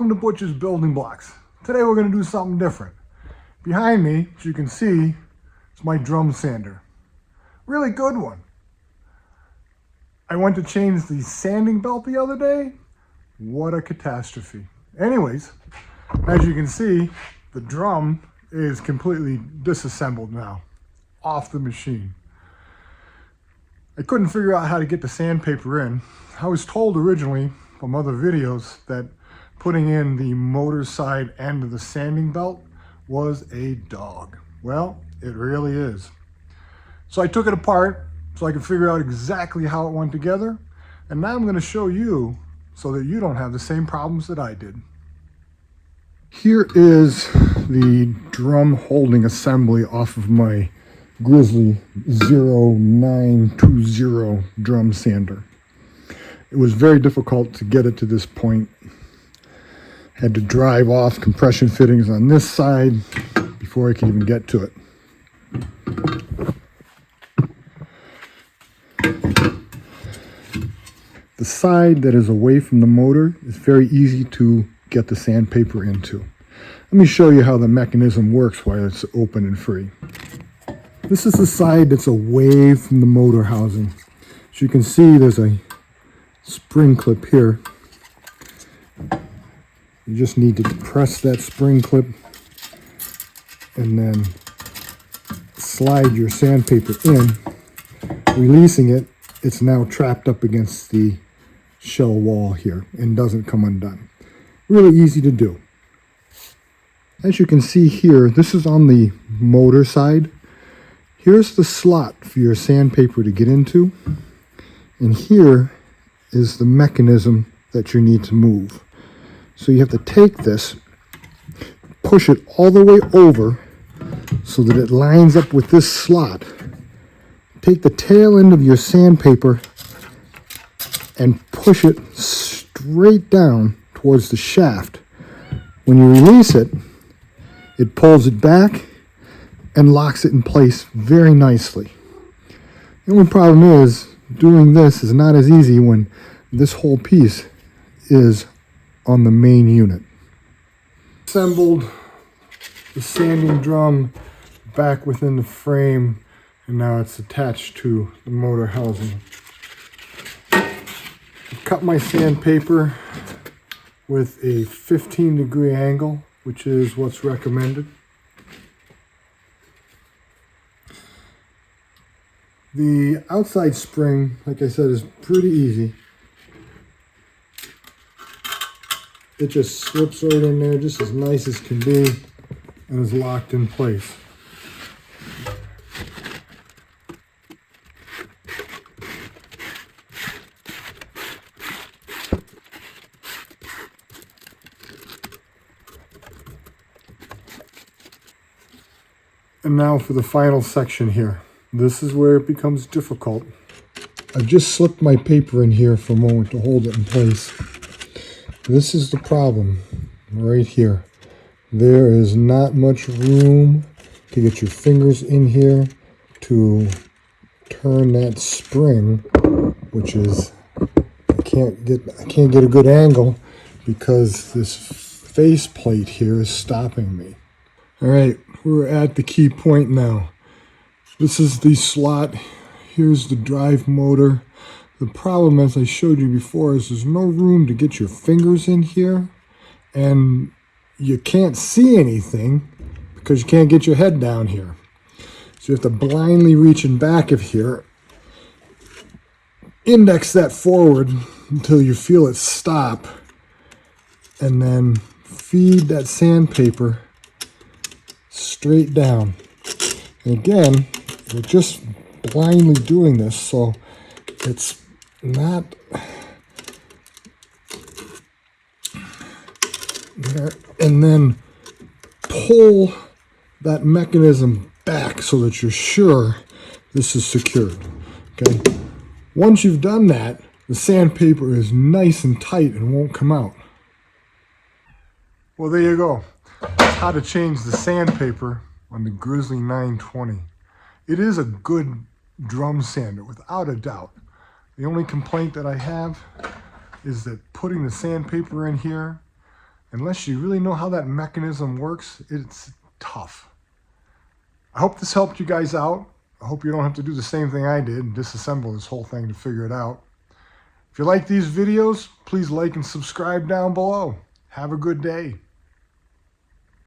Welcome to Butcher's Building Blocks. Today we're going to do something different. Behind me, as you can see, is my drum sander. Really good one. I went to change the sanding belt the other day. What a catastrophe. Anyways, as you can see, the drum is completely disassembled now, off the machine. I couldn't figure out how to get the sandpaper in. I was told originally from other videos that putting in the motor side end of the sanding belt was a dog. Well, it really is. So I took it apart so I could figure out exactly how it went together. And now I'm going to show you so that you don't have the same problems that I did. Here is the drum holding assembly off of my Grizzly G0920 drum sander. It was very difficult to get it to this point. Had to drive off compression fittings on this side before I could even get to it. The side that is away from the motor is very easy to get the sandpaper into. Let me show you how the mechanism works while it's open and free. This is the side that's away from the motor housing. As you can see, there's a spring clip here. You just need to press that spring clip and then slide your sandpaper in. Releasing it, it's now trapped up against the shell wall here and doesn't come undone. Really easy to do. As you can see here, this is on the motor side. Here's the slot for your sandpaper to get into, and here is the mechanism that you need to move. So you have to take this, push it all the way over so that it lines up with this slot. Take the tail end of your sandpaper and push it straight down towards the shaft. When you release it, it pulls it back and locks it in place very nicely. The only problem is doing this is not as easy when this whole piece is on the main unit. Assembled the sanding drum back within the frame, and now it's attached to the motor housing. I've cut my sandpaper with a 15-degree angle, which is what's recommended. The outside spring, like I said, is pretty easy. It just slips right in there, just as nice as can be, and is locked in place. And now for the final section here. This is where it becomes difficult. I've just slipped my paper in here for a moment to hold it in place. This is the problem right here. There is not much room to get your fingers in here to turn that spring, which is, I can't get a good angle because this face plate here is stopping me. All right, we're at the key point now. This is the slot. Here's the drive motor. The problem, as I showed you before, is there's no room to get your fingers in here, and you can't see anything because you can't get your head down here. So you have to blindly reach in back of here, index that forward until you feel it stop, and then feed that sandpaper straight down. And again, we're just blindly doing this, so it's not there. And then pull that mechanism back so that you're sure this is secured. Okay. Once you've done that, the sandpaper is nice and tight and won't come out. Well, there you go. That's how to change the sandpaper on the Grizzly 920. It is a good drum sander, without a doubt. The only complaint that I have is that putting the sandpaper in here unless you really know how that mechanism works, it's tough. I hope this helped you guys out. I hope you don't have to do the same thing I did and disassemble this whole thing to figure it out. If you like these videos, please like and subscribe down below. Have a good day.